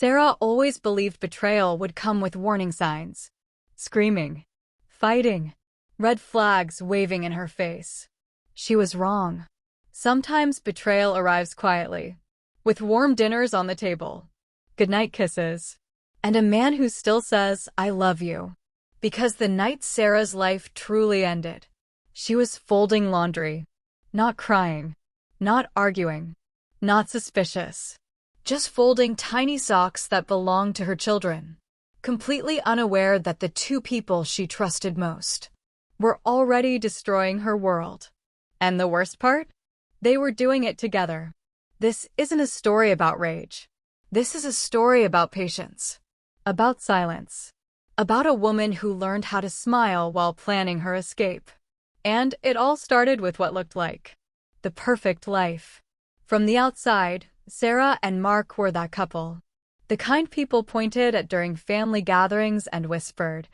Sarah always believed betrayal would come with warning signs. Screaming. Fighting. Red flags waving in her face. She was wrong. Sometimes betrayal arrives quietly, with warm dinners on the table, goodnight kisses, and a man who still says, "I love you." Because the night Sarah's life truly ended, she was folding laundry, not crying, not arguing, not suspicious, just folding tiny socks that belonged to her children, completely unaware that the two people she trusted most were already destroying her world. And the worst part? They were doing it together. This isn't a story about rage. This is a story about patience, about silence, about a woman who learned how to smile while planning her escape. And it all started with what looked like the perfect life. From the outside, Sarah and Mark were that couple. The kind people pointed at during family gatherings and whispered,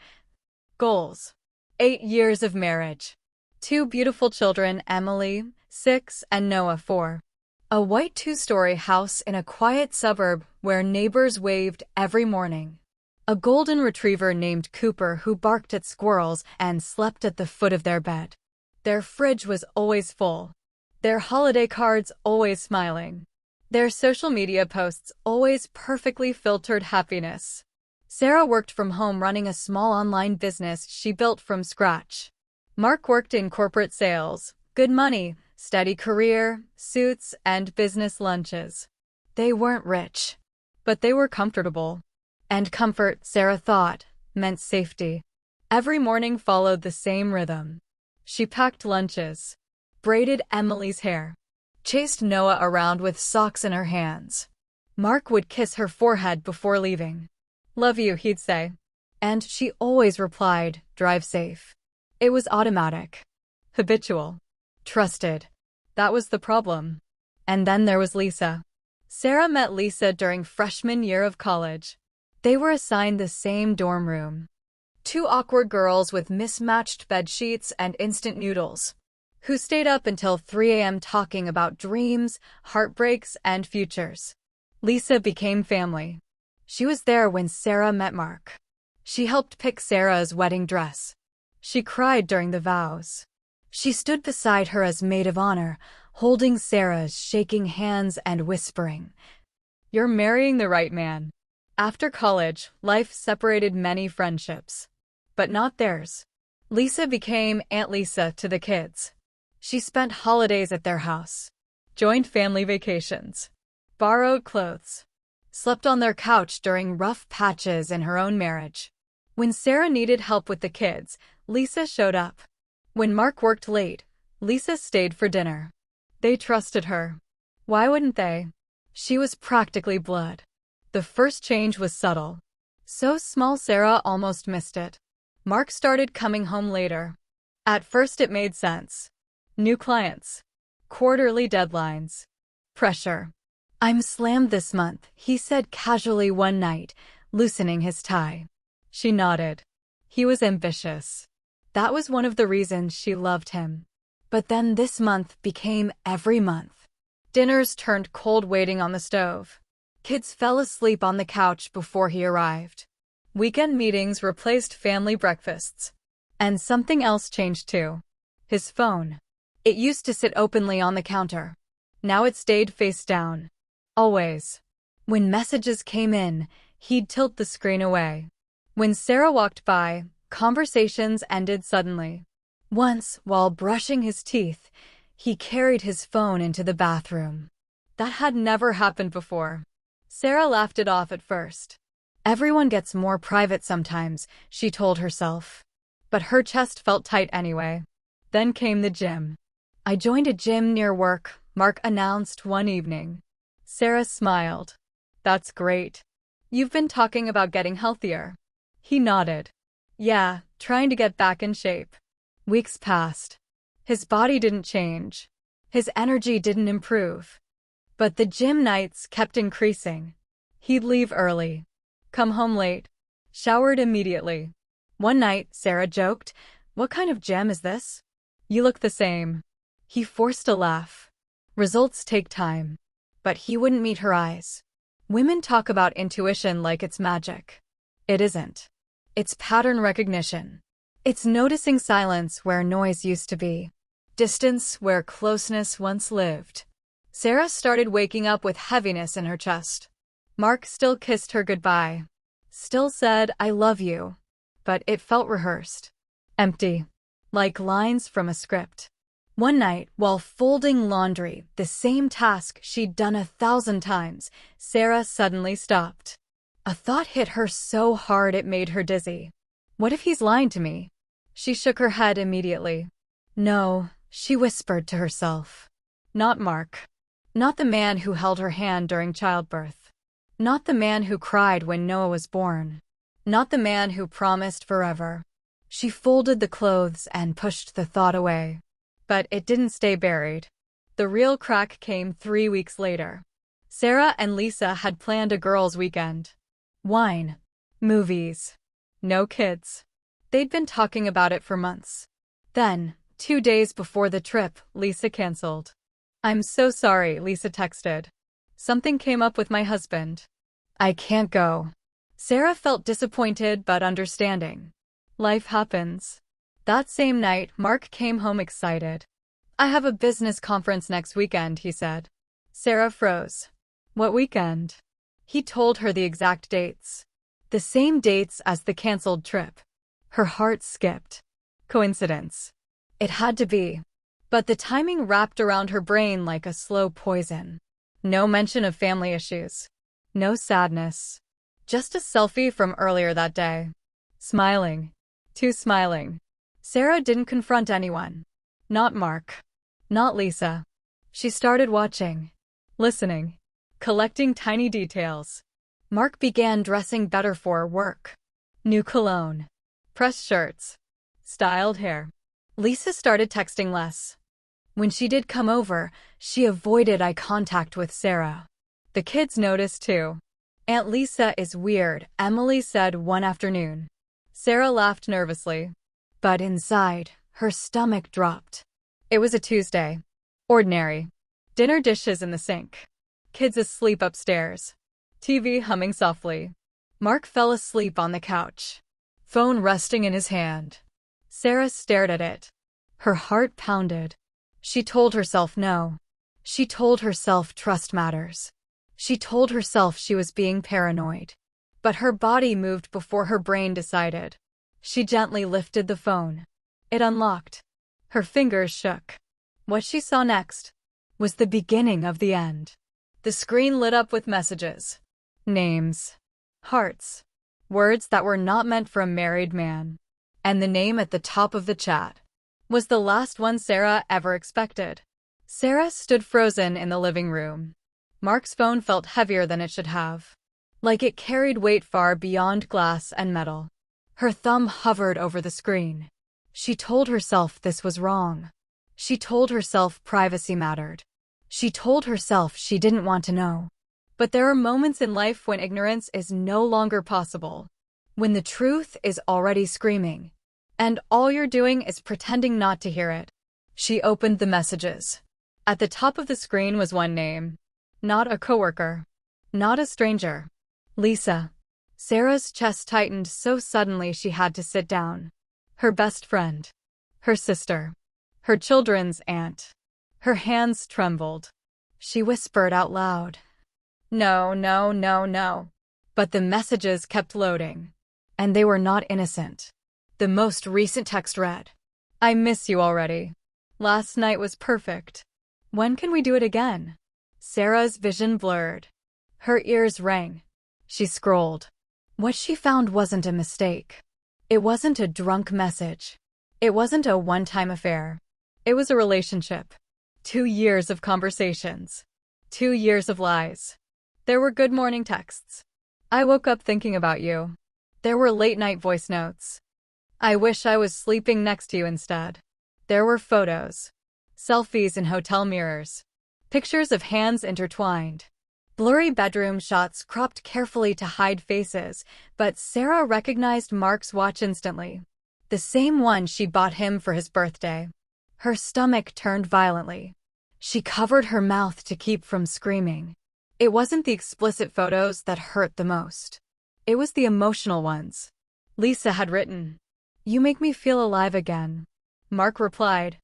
"Goals. 8 years of marriage. 2 beautiful children, Emily, 6, and Noah, 4. A white 2-story house in a quiet suburb where neighbors waved every morning. A golden retriever named Cooper who barked at squirrels and slept at the foot of their bed. Their fridge was always full. Their holiday cards always smiling. Their social media posts always perfectly filtered happiness. Sarah worked from home running a small online business she built from scratch. Mark worked in corporate sales, good money, steady career, suits, and business lunches. They weren't rich, but they were comfortable. And comfort, Sarah thought, meant safety. Every morning followed the same rhythm. She packed lunches, braided Emily's hair, chased Noah around with socks in her hands. Mark would kiss her forehead before leaving. "Love you," he'd say. And she always replied, "Drive safe." It was automatic. Habitual. Trusted. That was the problem. And then there was Lisa. Sarah met Lisa during freshman year of college. They were assigned the same dorm room. 2 awkward girls with mismatched bed sheets and instant noodles, who stayed up until 3 a.m. talking about dreams, heartbreaks, and futures. Lisa became family. She was there when Sarah met Mark. She helped pick Sarah's wedding dress. She cried during the vows. She stood beside her as maid of honor, holding Sarah's shaking hands and whispering, "You're marrying the right man." After college, life separated many friendships, but not theirs. Lisa became Aunt Lisa to the kids. She spent holidays at their house, joined family vacations, borrowed clothes, slept on their couch during rough patches in her own marriage. When Sarah needed help with the kids, Lisa showed up. When Mark worked late, Lisa stayed for dinner. They trusted her. Why wouldn't they? She was practically blood. The first change was subtle. So small Sarah almost missed it. Mark started coming home later. At first it made sense. New clients. Quarterly deadlines. Pressure. "I'm slammed this month," he said casually one night, loosening his tie. She nodded. He was ambitious. That was one of the reasons she loved him. But then this month became every month. Dinners turned cold waiting on the stove. Kids fell asleep on the couch before he arrived. Weekend meetings replaced family breakfasts. And something else changed too. His phone. It used to sit openly on the counter. Now it stayed face down. Always. When messages came in, he'd tilt the screen away. When Sarah walked by, conversations ended suddenly. Once, while brushing his teeth, he carried his phone into the bathroom. That had never happened before. Sarah laughed it off at first. Everyone gets more private sometimes, she told herself. But her chest felt tight anyway. Then came the gym. "I joined a gym near work," Mark announced one evening. Sarah smiled. "That's great. You've been talking about getting healthier." He nodded. "Yeah, trying to get back in shape." Weeks passed. His body didn't change. His energy didn't improve. But the gym nights kept increasing. He'd leave early, come home late, showered immediately. One night, Sarah joked, "What kind of gym is this? You look the same." He forced a laugh. Results take time. But he wouldn't meet her eyes. Women talk about intuition like it's magic. It isn't. It's pattern recognition. It's noticing silence where noise used to be. Distance where closeness once lived. Sarah started waking up with heaviness in her chest. Mark still kissed her goodbye. Still said, "I love you." But it felt rehearsed. Empty. Like lines from a script. One night, while folding laundry, the same task she'd done 1,000 times, Sarah suddenly stopped. A thought hit her so hard it made her dizzy. What if he's lying to me? She shook her head immediately. No, she whispered to herself. Not Mark. Not the man who held her hand during childbirth. Not the man who cried when Noah was born. Not the man who promised forever. She folded the clothes and pushed the thought away. But it didn't stay buried. The real crack came 3 weeks later. Sarah and Lisa had planned a girls' weekend. Wine. Movies. No kids. They'd been talking about it for months. Then, 2 days before the trip, Lisa canceled. "I'm so sorry," Lisa texted. "Something came up with my husband. I can't go." Sarah felt disappointed but understanding. Life happens. That same night, Mark came home excited. "I have a business conference next weekend," he said. Sarah froze. "What weekend?" He told her the exact dates. The same dates as the canceled trip. Her heart skipped. Coincidence? It had to be. But the timing wrapped around her brain like a slow poison. No mention of family issues. No sadness. Just a selfie from earlier that day. Smiling. Too smiling. Sarah didn't confront anyone. Not Mark. Not Lisa. She started watching. Listening. Collecting tiny details. Mark began dressing better for work. New cologne. Pressed shirts. Styled hair. Lisa started texting less. When she did come over, she avoided eye contact with Sarah. The kids noticed too. "Aunt Lisa is weird," Emily said one afternoon. Sarah laughed nervously. But inside, her stomach dropped. It was a Tuesday. Ordinary. Dinner dishes in the sink. Kids asleep upstairs. TV humming softly. Mark fell asleep on the couch. Phone resting in his hand. Sarah stared at it. Her heart pounded. She told herself no. She told herself trust matters. She told herself she was being paranoid. But her body moved before her brain decided. She gently lifted the phone. It unlocked. Her fingers shook. What she saw next was the beginning of the end. The screen lit up with messages. Names. Hearts. Words that were not meant for a married man. And the name at the top of the chat was the last one Sarah ever expected. Sarah stood frozen in the living room. Mark's phone felt heavier than it should have. Like it carried weight far beyond glass and metal. Her thumb hovered over the screen. She told herself this was wrong. She told herself privacy mattered. She told herself she didn't want to know. But there are moments in life when ignorance is no longer possible. When the truth is already screaming. And all you're doing is pretending not to hear it. She opened the messages. At the top of the screen was one name. Not a coworker. Not a stranger. Lisa. Sarah's chest tightened so suddenly she had to sit down. Her best friend. Her sister. Her children's aunt. Her hands trembled. She whispered out loud. No, no, no, no. But the messages kept loading. And they were not innocent. The most recent text read, "I miss you already. Last night was perfect. When can we do it again?" Sarah's vision blurred. Her ears rang. She scrolled. What she found wasn't a mistake. It wasn't a drunk message. It wasn't a one-time affair. It was a relationship. 2 years of conversations. 2 years of lies. There were good morning texts. "I woke up thinking about you." There were late-night voice notes. "I wish I was sleeping next to you instead." There were photos. Selfies in hotel mirrors. Pictures of hands intertwined. Blurry bedroom shots cropped carefully to hide faces, but Sarah recognized Mark's watch instantly. The same one she bought him for his birthday. Her stomach turned violently. She covered her mouth to keep from screaming. It wasn't the explicit photos that hurt the most. It was the emotional ones. Lisa had written, "You make me feel alive again." Mark replied,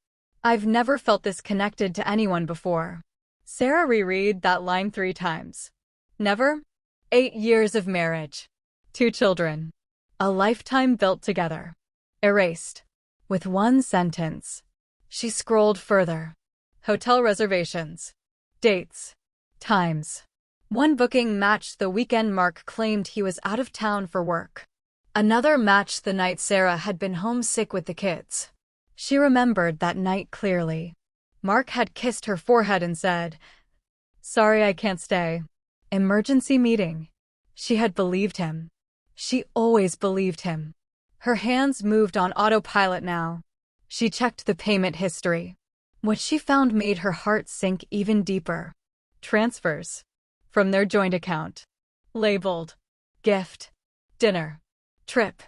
"I've never felt this connected to anyone before." Sarah reread that line 3 times. Never? 8 years of marriage. 2 children. A lifetime built together. Erased. With one sentence. She scrolled further. Hotel reservations. Dates. Times. One booking matched the weekend Mark claimed he was out of town for work. Another matched the night Sarah had been homesick with the kids. She remembered that night clearly. Mark had kissed her forehead and said, "Sorry, I can't stay. Emergency meeting." She had believed him. She always believed him. Her hands moved on autopilot now. She checked the payment history. What she found made her heart sink even deeper. Transfers. From their joint account. Labeled. Gift. Dinner. Trip.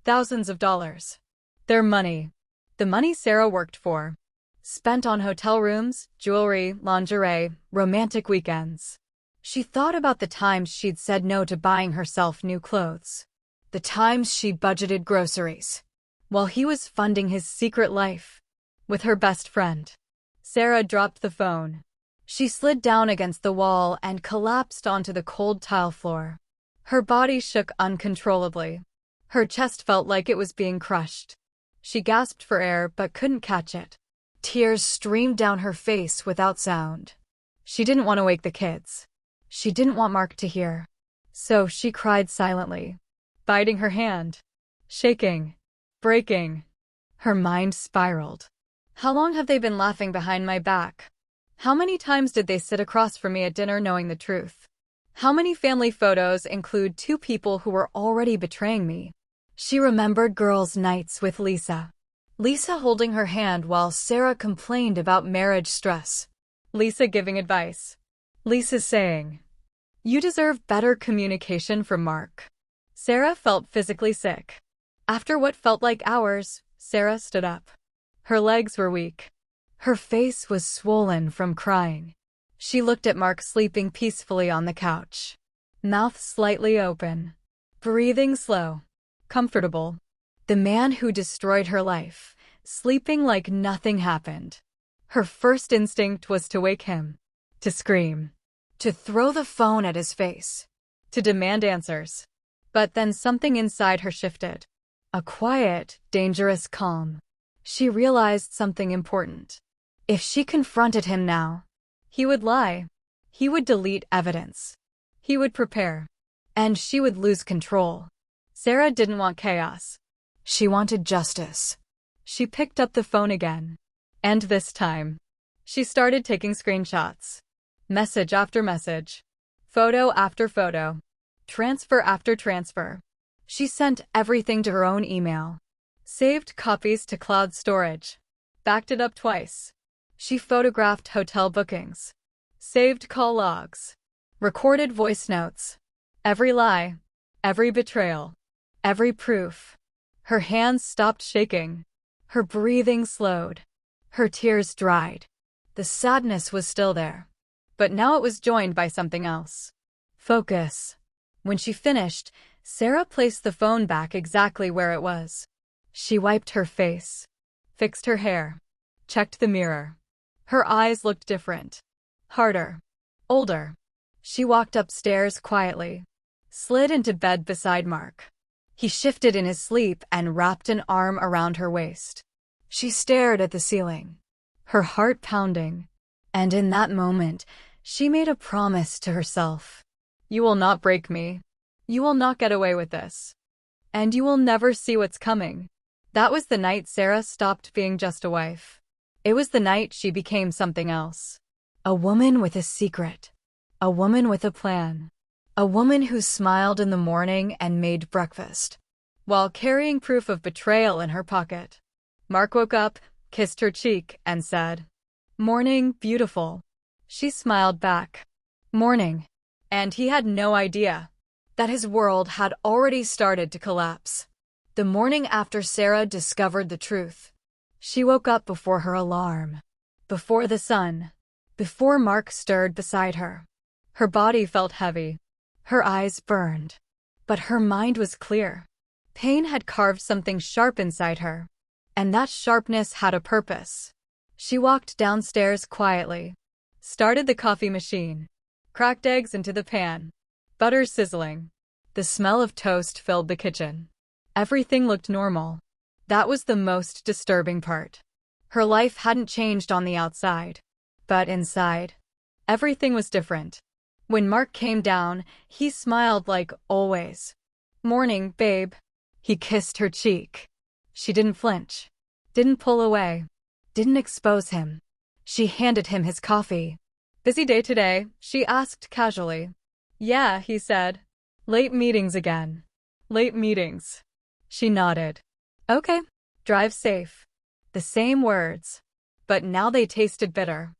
Thousands of dollars. Their money. The money Sarah worked for. Spent on hotel rooms, jewelry, lingerie, romantic weekends. She thought about the times she'd said no to buying herself new clothes. The times she budgeted groceries. While he was funding his secret life. With her best friend. Sarah dropped the phone. She slid down against the wall and collapsed onto the cold tile floor. Her body shook uncontrollably. Her chest felt like it was being crushed. She gasped for air but couldn't catch it. Tears streamed down her face without sound. She didn't want to wake the kids. She didn't want Mark to hear. So she cried silently, biting her hand, shaking, breaking. Her mind spiraled. How long have they been laughing behind my back? How many times did they sit across from me at dinner knowing the truth? How many family photos include 2 people who were already betraying me? She remembered girls' nights with Lisa. Lisa holding her hand while Sarah complained about marriage stress. Lisa giving advice. Lisa saying, "You deserve better communication from Mark." Sarah felt physically sick. After what felt like hours, Sarah stood up. Her legs were weak. Her face was swollen from crying. She looked at Mark sleeping peacefully on the couch. Mouth slightly open. Breathing slow. Comfortable. The man who destroyed her life, sleeping like nothing happened. Her first instinct was to wake him. To scream. To throw the phone at his face. To demand answers. But then something inside her shifted. A quiet, dangerous calm. She realized something important. If she confronted him now, he would lie. He would delete evidence. He would prepare. And she would lose control. Sarah didn't want chaos. She wanted justice. She picked up the phone again. And this time, she started taking screenshots. Message after message. Photo after photo. Transfer after transfer. She sent everything to her own email. Saved copies to cloud storage. Backed it up twice. She photographed hotel bookings. Saved call logs. Recorded voice notes. Every lie. Every betrayal. Every proof. Her hands stopped shaking. Her breathing slowed. Her tears dried. The sadness was still there. But now it was joined by something else. Focus. When she finished, Sarah placed the phone back exactly where it was. She wiped her face. Fixed her hair. Checked the mirror. Her eyes looked different. Harder. Older. She walked upstairs quietly. Slid into bed beside Mark. He shifted in his sleep and wrapped an arm around her waist. She stared at the ceiling, her heart pounding. And in that moment, she made a promise to herself. You will not break me. You will not get away with this. And you will never see what's coming. That was the night Sarah stopped being just a wife. It was the night she became something else. A woman with a secret. A woman with a plan. A woman who smiled in the morning and made breakfast, while carrying proof of betrayal in her pocket. Mark woke up, kissed her cheek, and said, "Morning, beautiful." She smiled back. Morning. And he had no idea that his world had already started to collapse. The morning after Sarah discovered the truth, she woke up before her alarm, before the sun, before Mark stirred beside her. Her body felt heavy. Her eyes burned. But her mind was clear. Pain had carved something sharp inside her. And that sharpness had a purpose. She walked downstairs quietly. Started the coffee machine. Cracked eggs into the pan. Butter sizzling. The smell of toast filled the kitchen. Everything looked normal. That was the most disturbing part. Her life hadn't changed on the outside. But inside, everything was different. When Mark came down, he smiled like always. "Morning, babe." He kissed her cheek. She didn't flinch. Didn't pull away. Didn't expose him. She handed him his coffee. "Busy day today?" she asked casually. "Yeah," he said. "Late meetings again." "Late meetings." She nodded. "Okay. Drive safe." The same words. But now they tasted bitter.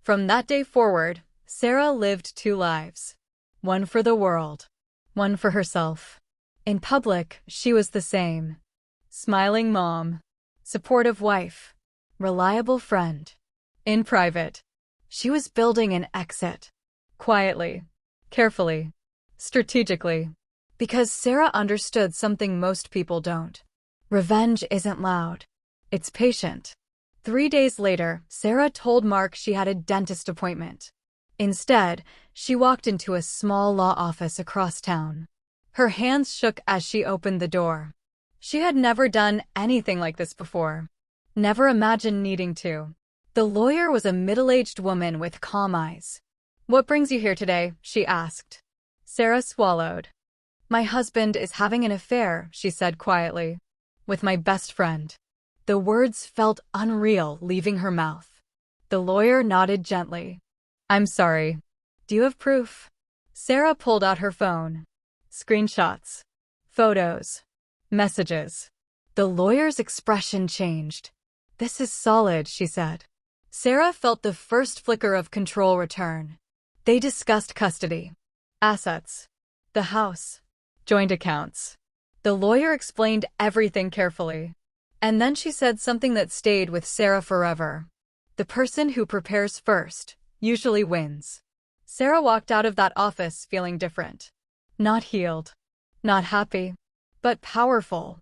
From that day forward, Sarah lived two lives. One for the world. One for herself. In public, she was the same. Smiling mom. Supportive wife. Reliable friend. In private, she was building an exit. Quietly. Carefully. Strategically. Because Sarah understood something most people don't. Revenge isn't loud. It's patient. 3 days later, Sarah told Mark she had a dentist appointment. Instead, she walked into a small law office across town. Her hands shook as she opened the door. She had never done anything like this before. Never imagined needing to. The lawyer was a middle-aged woman with calm eyes. "What brings you here today?" she asked. Sarah swallowed. "My husband is having an affair," she said quietly. "With my best friend." The words felt unreal leaving her mouth. The lawyer nodded gently. "I'm sorry. Do you have proof?" Sarah pulled out her phone. Screenshots. Photos. Messages. The lawyer's expression changed. "This is solid," she said. Sarah felt the first flicker of control return. They discussed custody. Assets. The house. Joint accounts. The lawyer explained everything carefully. And then she said something that stayed with Sarah forever. "The person who prepares first usually wins." Sarah walked out of that office feeling different. Not healed. Not happy. But powerful.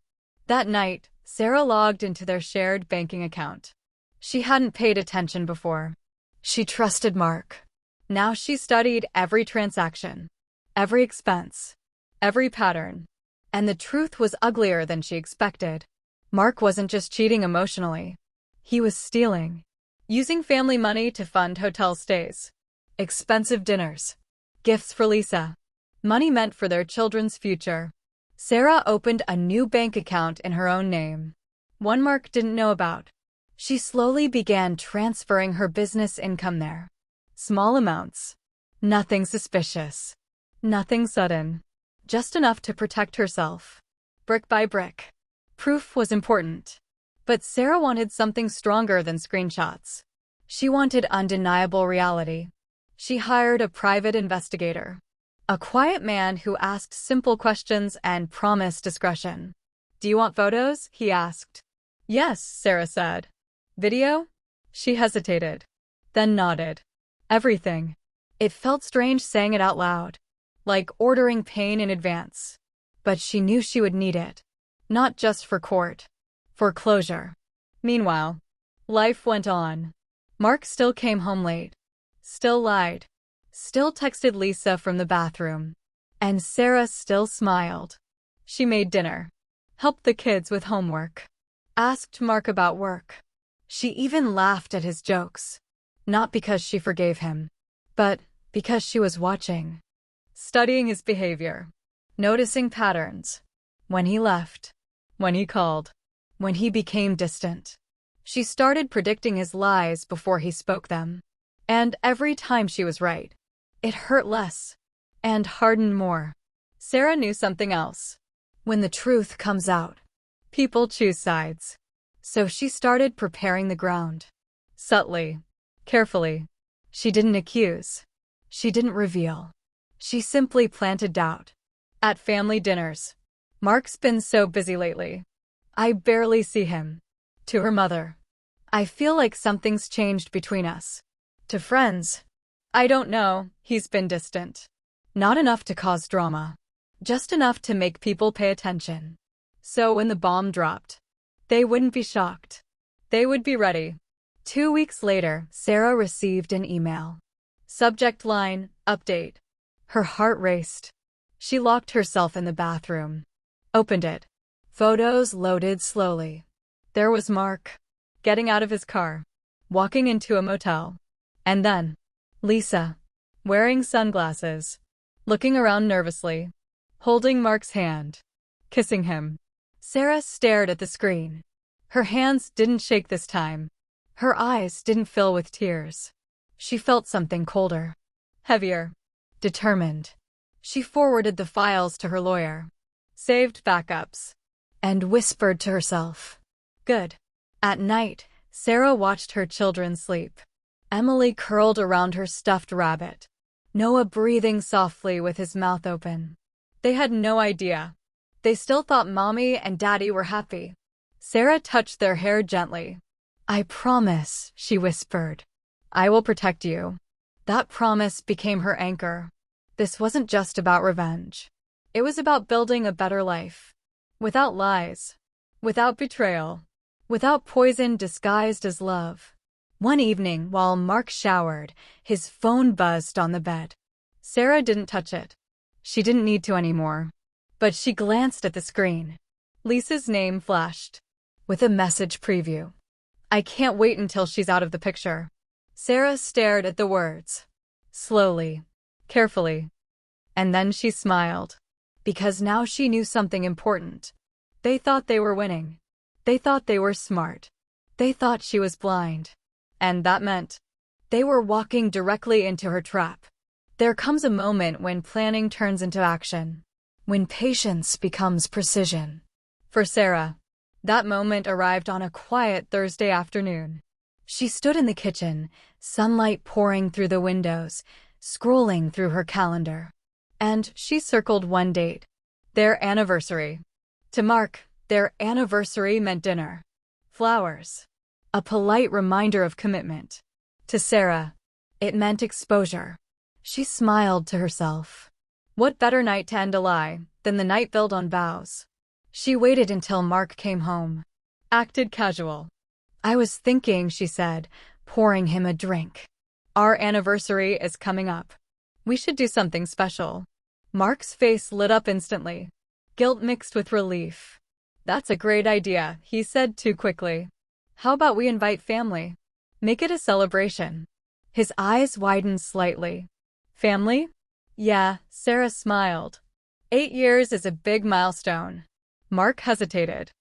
That night, Sarah logged into their shared banking account. She hadn't paid attention before. She trusted Mark. Now she studied every transaction. Every expense. Every pattern. And the truth was uglier than she expected. Mark wasn't just cheating emotionally. He was stealing. Using family money to fund hotel stays. Expensive dinners. Gifts for Lisa. Money meant for their children's future. Sarah opened a new bank account in her own name. One Mark didn't know about. She slowly began transferring her business income there. Small amounts. Nothing suspicious. Nothing sudden. Just enough to protect herself. Brick by brick. Proof was important. But Sarah wanted something stronger than screenshots. She wanted undeniable reality. She hired a private investigator. A quiet man who asked simple questions and promised discretion. "Do you want photos?" he asked. "Yes," Sarah said. "Video?" She hesitated. Then nodded. "Everything." It felt strange saying it out loud. Like ordering pain in advance. But she knew she would need it. Not just for court. For closure. Meanwhile, life went on. Mark still came home late. Still lied. Still texted Lisa from the bathroom. And Sarah still smiled. She made dinner. Helped the kids with homework. Asked Mark about work. She even laughed at his jokes. Not because she forgave him. But because she was watching. Studying his behavior. Noticing patterns. When he left. When he called. When he became distant. She started predicting his lies before he spoke them. And every time she was right. It hurt less. And hardened more. Sarah knew something else. When the truth comes out, people choose sides. So she started preparing the ground. Subtly. Carefully. She didn't accuse. She didn't reveal. She simply planted doubt. At family dinners. "Mark's been so busy lately. I barely see him." To her mother. "I feel like something's changed between us." To friends. I don't know, he's been distant. Not enough to cause drama. Just enough to make people pay attention. So when the bomb dropped, they wouldn't be shocked. They would be ready. 2 weeks later, Sarah received an email. Subject line, update. Her heart raced. She locked herself in the bathroom. Opened it. Photos loaded slowly. There was Mark, getting out of his car, walking into a motel. And then, Lisa, wearing sunglasses, looking around nervously, holding Mark's hand, kissing him. Sarah stared at the screen. Her hands didn't shake this time. Her eyes didn't fill with tears. She felt something colder, heavier, determined. She forwarded the files to her lawyer, saved backups, and whispered to herself, "Good." At night, Sarah watched her children sleep. Emily curled around her stuffed rabbit. Noah breathing softly with his mouth open. They had no idea. They still thought Mommy and Daddy were happy. Sarah touched their hair gently. "I promise," she whispered. "I will protect you." That promise became her anchor. This wasn't just about revenge. It was about building a better life. Without lies. Without betrayal. Without poison disguised as love. One evening, while Mark showered, his phone buzzed on the bed. Sarah didn't touch it. She didn't need to anymore. But she glanced at the screen. Lisa's name flashed, with a message preview. "I can't wait until she's out of the picture." Sarah stared at the words. Slowly. Carefully. And then she smiled. Because now she knew something important. They thought they were winning. They thought they were smart. They thought she was blind. And that meant they were walking directly into her trap. There comes a moment when planning turns into action. When patience becomes precision. For Sarah, that moment arrived on a quiet Thursday afternoon. She stood in the kitchen, sunlight pouring through the windows, scrolling through her calendar. And she circled one date. Their anniversary. To Mark, their anniversary meant dinner. Flowers. A polite reminder of commitment. To Sarah, it meant exposure. She smiled to herself. What better night to end a lie than the night built on vows? She waited until Mark came home. Acted casual. "I was thinking," she said, pouring him a drink. "Our anniversary is coming up. We should do something special." Mark's face lit up instantly. Guilt mixed with relief. "That's a great idea," he said too quickly. "How about we invite family? Make it a celebration." His eyes widened slightly. "Family?" "Yeah," Sarah smiled. 8 years is a big milestone. Mark hesitated.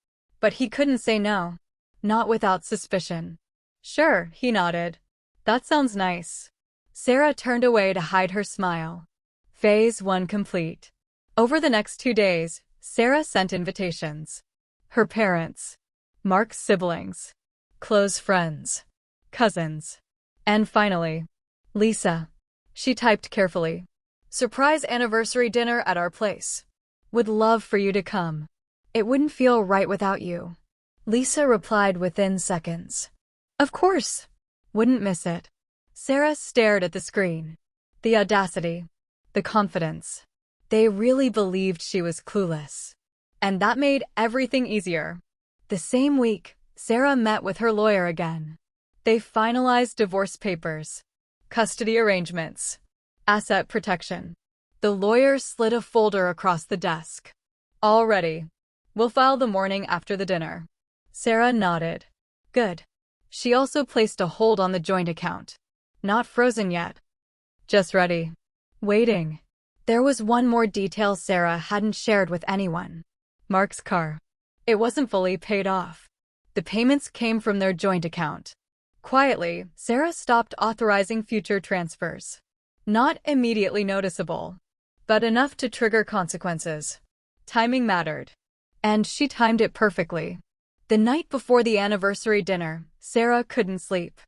But he couldn't say no. Not without suspicion. "Sure," he nodded. "That sounds nice." Sarah turned away to hide her smile. Phase 1 complete. Over the next 2 days, Sarah sent invitations. Her parents. Mark's siblings. Close friends. Cousins. And finally, Lisa. She typed carefully. "Surprise anniversary dinner at our place. Would love for you to come. It wouldn't feel right without you." Lisa replied within seconds. "Of course. Wouldn't miss it." Sarah stared at the screen. The audacity. The confidence. They really believed she was clueless. And that made everything easier. The same week, Sarah met with her lawyer again. They finalized divorce papers. Custody arrangements. Asset protection. The lawyer slid a folder across the desk. "All ready. We'll file the morning after the dinner." Sarah nodded. "Good." She also placed a hold on the joint account. Not frozen yet. Just ready. Waiting. There was one more detail Sarah hadn't shared with anyone. Mark's car. It wasn't fully paid off. The payments came from their joint account. Quietly, Sarah stopped authorizing future transfers. Not immediately noticeable, but enough to trigger consequences. Timing mattered. And she timed it perfectly. The night before the anniversary dinner, Sarah couldn't sleep.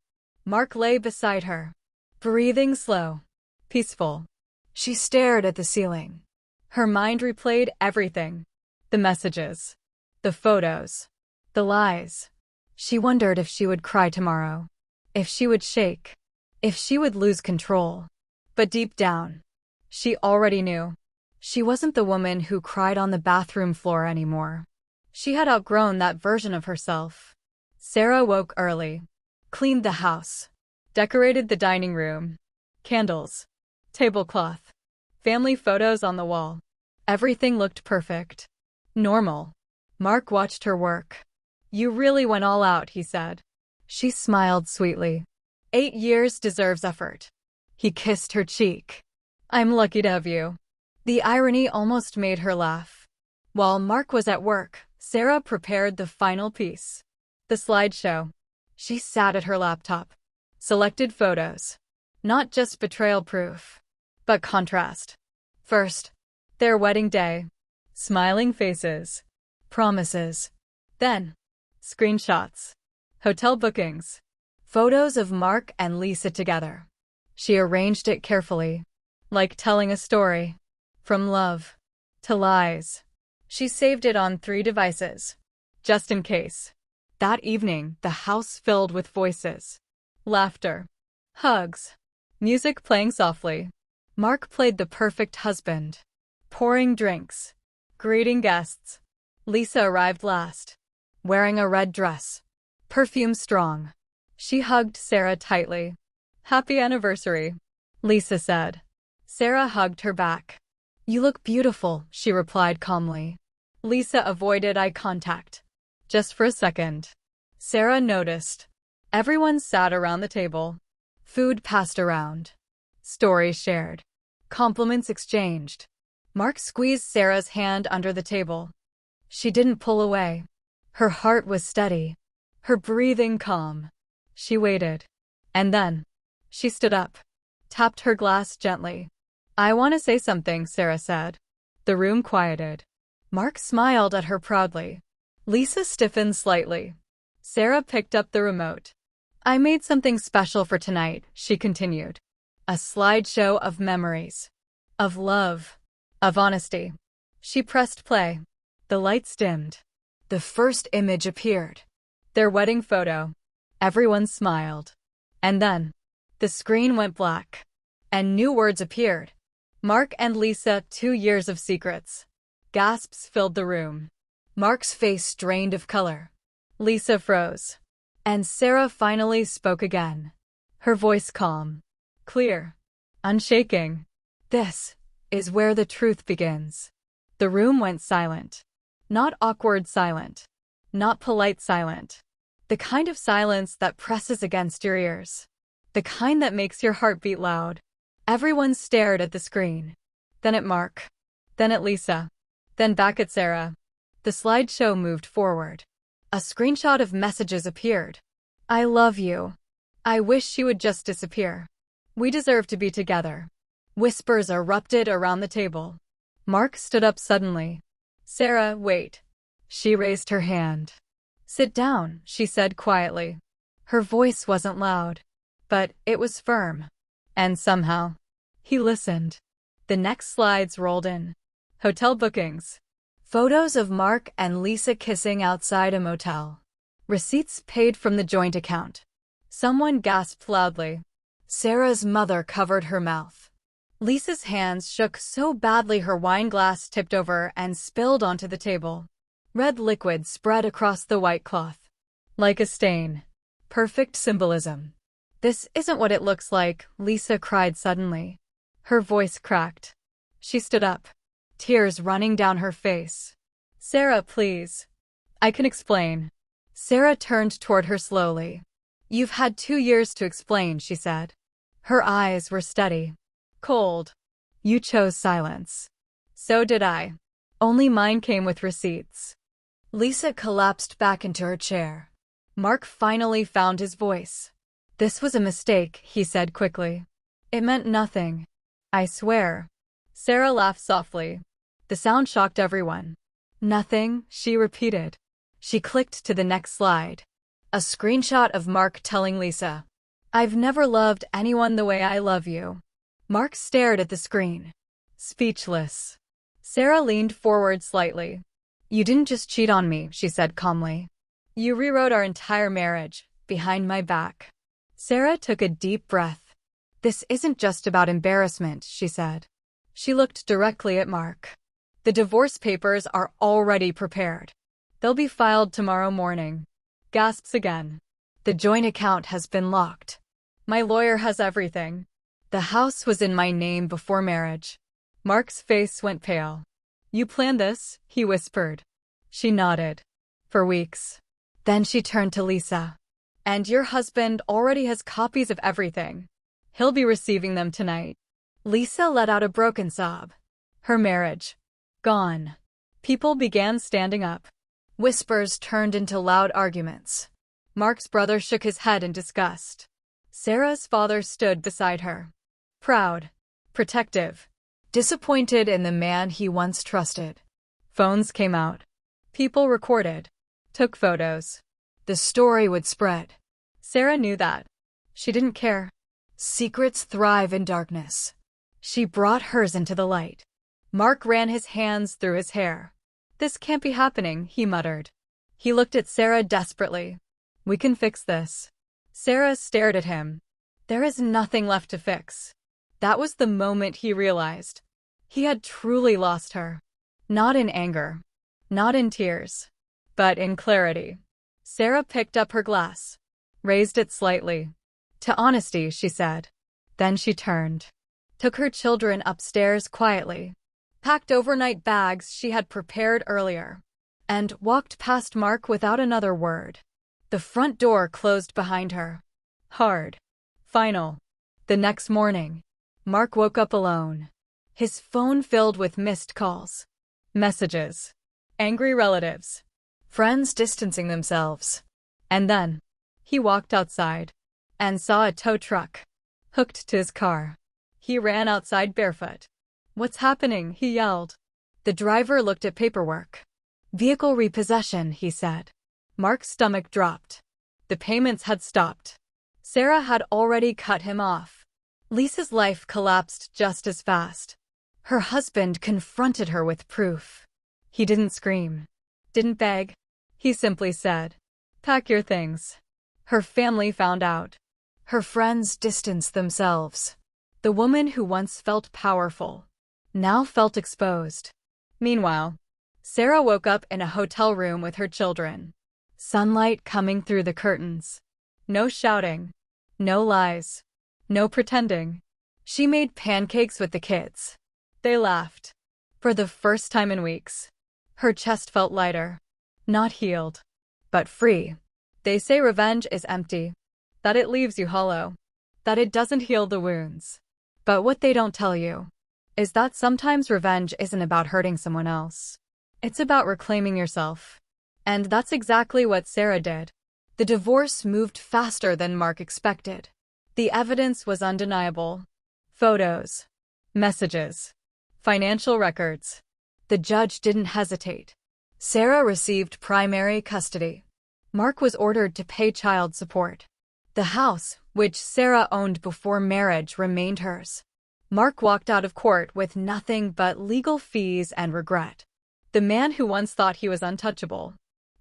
Mark lay beside her, breathing slow, peaceful. She stared at the ceiling. Her mind replayed everything. The messages, the photos, the lies. She wondered if she would cry tomorrow, if she would shake, if she would lose control. But deep down, she already knew. She wasn't the woman who cried on the bathroom floor anymore. She had outgrown that version of herself. Sarah woke early, cleaned the house, decorated the dining room. Candles, tablecloth, family photos on the wall. Everything looked perfect. Normal. Mark watched her work. "You really went all out," he said. She smiled sweetly. 8 years deserves effort. He kissed her cheek. "I'm lucky to have you." The irony almost made her laugh. While Mark was at work, Sarah prepared the final piece. The slideshow. She sat at her laptop. Selected photos. Not just betrayal proof, but contrast. First, their wedding day. Smiling faces. Promises. Then, screenshots. Hotel bookings. Photos of Mark and Lisa together. She arranged it carefully, like telling a story. From love to lies. She saved it on 3 devices, just in case. That evening, the house filled with voices. Laughter. Hugs. Music playing softly. Mark played the perfect husband. Pouring drinks. Greeting guests. Lisa arrived last, wearing a red dress. Perfume strong. She hugged Sarah tightly. "Happy anniversary," Lisa said. Sarah hugged her back. "You look beautiful," she replied calmly. Lisa avoided eye contact. Just for a second. Sarah noticed. Everyone sat around the table. Food passed around. Stories shared. Compliments exchanged. Mark squeezed Sarah's hand under the table. She didn't pull away. Her heart was steady. Her breathing calm. She waited. And then, she stood up. Tapped her glass gently. "I want to say something," Sarah said. The room quieted. Mark smiled at her proudly. Lisa stiffened slightly. Sarah picked up the remote. "I made something special for tonight," she continued. A slideshow of memories. Of love. Of honesty. She pressed play. The lights dimmed. The first image appeared. Their wedding photo. Everyone smiled. And then, the screen went black. And new words appeared. Mark and Lisa, 2 years of secrets. Gasps filled the room. Mark's face drained of color. Lisa froze. And Sarah finally spoke again. Her voice calm. Clear. Unshaking. "This is where the truth begins." The room went silent. Not awkward silent. Not polite silent. The kind of silence that presses against your ears. The kind that makes your heart beat loud. Everyone stared at the screen. Then at Mark. Then at Lisa. Then back at Sarah. The slideshow moved forward. A screenshot of messages appeared. "I love you. I wish she would just disappear. We deserve to be together." Whispers erupted around the table. Mark stood up suddenly. "Sarah, wait." She raised her hand. "Sit down," she said quietly. Her voice wasn't loud, but it was firm. And somehow, he listened. The next slides rolled in. Hotel bookings. Photos of Mark and Lisa kissing outside a motel. Receipts paid from the joint account. Someone gasped loudly. Sarah's mother covered her mouth. Lisa's hands shook so badly her wine glass tipped over and spilled onto the table. Red liquid spread across the white cloth. Like a stain. Perfect symbolism. "This isn't what it looks like," Lisa cried suddenly. Her voice cracked. She stood up, tears running down her face. "Sarah, please. I can explain." Sarah turned toward her slowly. "You've had 2 years to explain," she said. Her eyes were steady. Cold. "You chose silence. So did I. Only mine came with receipts." Lisa collapsed back into her chair. Mark finally found his voice. "This was a mistake," he said quickly. "It meant nothing. I swear." Sarah laughed softly. The sound shocked everyone. "Nothing," she repeated. She clicked to the next slide. A screenshot of Mark telling Lisa, "I've never loved anyone the way I love you." Mark stared at the screen, speechless. Sarah leaned forward slightly. "You didn't just cheat on me," she said calmly. "You rewrote our entire marriage, behind my back." Sarah took a deep breath. "This isn't just about embarrassment," she said. She looked directly at Mark. "The divorce papers are already prepared. They'll be filed tomorrow morning." Gasps again. "The joint account has been locked. My lawyer has everything. The house was in my name before marriage." Mark's face went pale. "You planned this?" he whispered. She nodded. "For weeks." Then she turned to Lisa. "And your husband already has copies of everything. He'll be receiving them tonight." Lisa let out a broken sob. Her marriage. Gone. People began standing up. Whispers turned into loud arguments. Mark's brother shook his head in disgust. Sarah's father stood beside her. Proud. Protective. Disappointed in the man he once trusted. Phones came out. People recorded. Took photos. The story would spread. Sarah knew that. She didn't care. Secrets thrive in darkness. She brought hers into the light. Mark ran his hands through his hair. "This can't be happening," he muttered. He looked at Sarah desperately. "We can fix this." Sarah stared at him. There is nothing left to fix. That was the moment he realized. He had truly lost her. Not in anger. Not in tears. But in clarity. Sarah picked up her glass. Raised it slightly. "To honesty," she said. Then she turned. Took her children upstairs quietly. Packed overnight bags she had prepared earlier. And walked past Mark without another word. The front door closed behind her. Hard. Final. The next morning, Mark woke up alone. His phone filled with missed calls. Messages. Angry relatives. Friends distancing themselves. And then, he walked outside. And saw a tow truck. Hooked to his car. He ran outside barefoot. "What's happening?" he yelled. The driver looked at paperwork. "Vehicle repossession," he said. Mark's stomach dropped. The payments had stopped. Sarah had already cut him off. Lisa's life collapsed just as fast. Her husband confronted her with proof. He didn't scream. Didn't beg. He simply said, "Pack your things." Her family found out. Her friends distanced themselves. The woman who once felt powerful now felt exposed. Meanwhile, Sarah woke up in a hotel room with her children. Sunlight coming through the curtains. No shouting. No lies. No pretending. She made pancakes with the kids. They laughed. For the first time in weeks. Her chest felt lighter. Not healed. But free. They say revenge is empty. That it leaves you hollow. That it doesn't heal the wounds. But what they don't tell you is that sometimes revenge isn't about hurting someone else. It's about reclaiming yourself. And that's exactly what Sarah did. The divorce moved faster than Mark expected. The evidence was undeniable. Photos. Messages. Financial records. The judge didn't hesitate. Sarah received primary custody. Mark was ordered to pay child support. The house, which Sarah owned before marriage, remained hers. Mark walked out of court with nothing but legal fees and regret. The man who once thought he was untouchable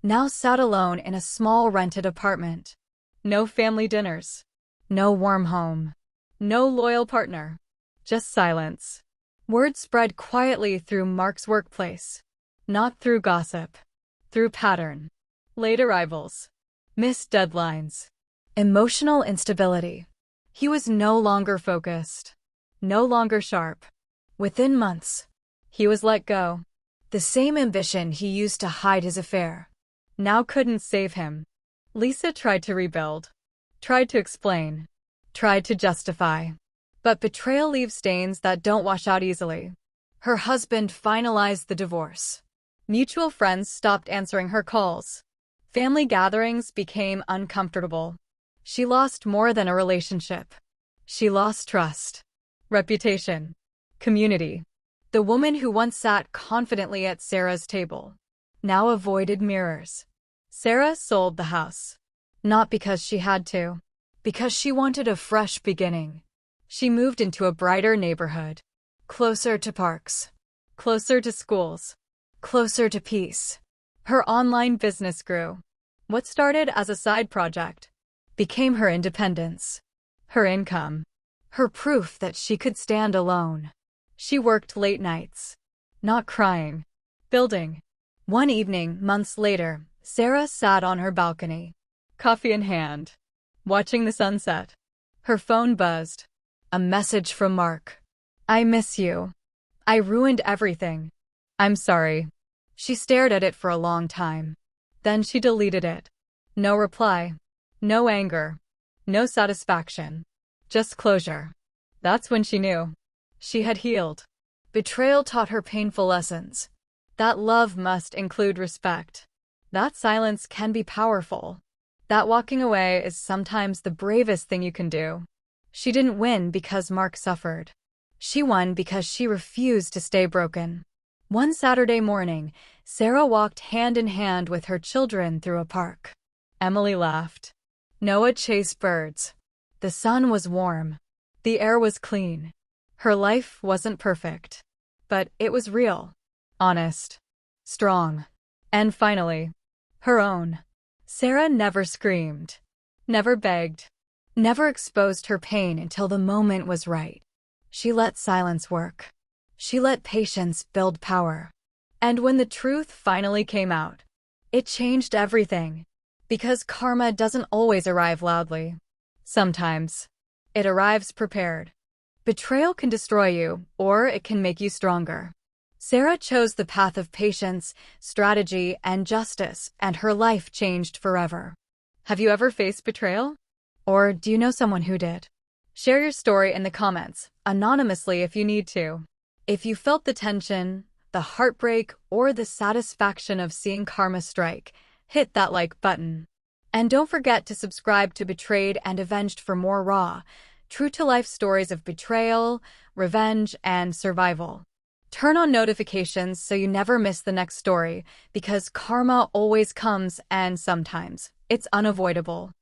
now sat alone in a small rented apartment. No family dinners. No warm home. No loyal partner. Just silence. Word spread quietly through Mark's workplace. Not through gossip. Through pattern. Late arrivals. Missed deadlines. Emotional instability. He was no longer focused. No longer sharp. Within months, he was let go. The same ambition he used to hide his affair now couldn't save him. Lisa tried to rebuild. Tried to explain. Tried to justify. But betrayal leaves stains that don't wash out easily. Her husband finalized the divorce. Mutual friends stopped answering her calls. Family gatherings became uncomfortable. She lost more than a relationship. She lost trust. Reputation. Community. The woman who once sat confidently at Sarah's table now avoided mirrors. Sarah sold the house. Not because she had to. Because she wanted a fresh beginning. She moved into a brighter neighborhood. Closer to parks. Closer to schools. Closer to peace. Her online business grew. What started as a side project became her independence. Her income. Her proof that she could stand alone. She worked late nights. Not crying. Building. One evening, months later, Sarah sat on her balcony, coffee in hand, watching the sunset. Her phone buzzed. A message from Mark. I miss you. I ruined everything. I'm sorry. She stared at it for a long time. Then she deleted it. No reply. No anger. No satisfaction. Just closure. That's when she knew. She had healed. Betrayal taught her painful lessons. That love must include respect. That silence can be powerful. That walking away is sometimes the bravest thing you can do. She didn't win because Mark suffered. She won because she refused to stay broken. One Saturday morning, Sarah walked hand in hand with her children through a park. Emily laughed. Noah chased birds. The sun was warm. The air was clean. Her life wasn't perfect. But it was real. Honest. Strong. And finally, her own. Sarah never screamed. Never begged. Never exposed her pain until the moment was right. She let silence work. She let patience build power. And when the truth finally came out, it changed everything. Because karma doesn't always arrive loudly. Sometimes, it arrives prepared. Betrayal can destroy you, or it can make you stronger. Sarah chose the path of patience, strategy, and justice, and her life changed forever. Have you ever faced betrayal? Or do you know someone who did? Share your story in the comments, anonymously if you need to. If you felt the tension, the heartbreak, or the satisfaction of seeing karma strike, hit that like button. And don't forget to subscribe to Betrayed and Avenged for more raw, true-to-life stories of betrayal, revenge, and survival. Turn on notifications so you never miss the next story, because karma always comes and sometimes it's unavoidable.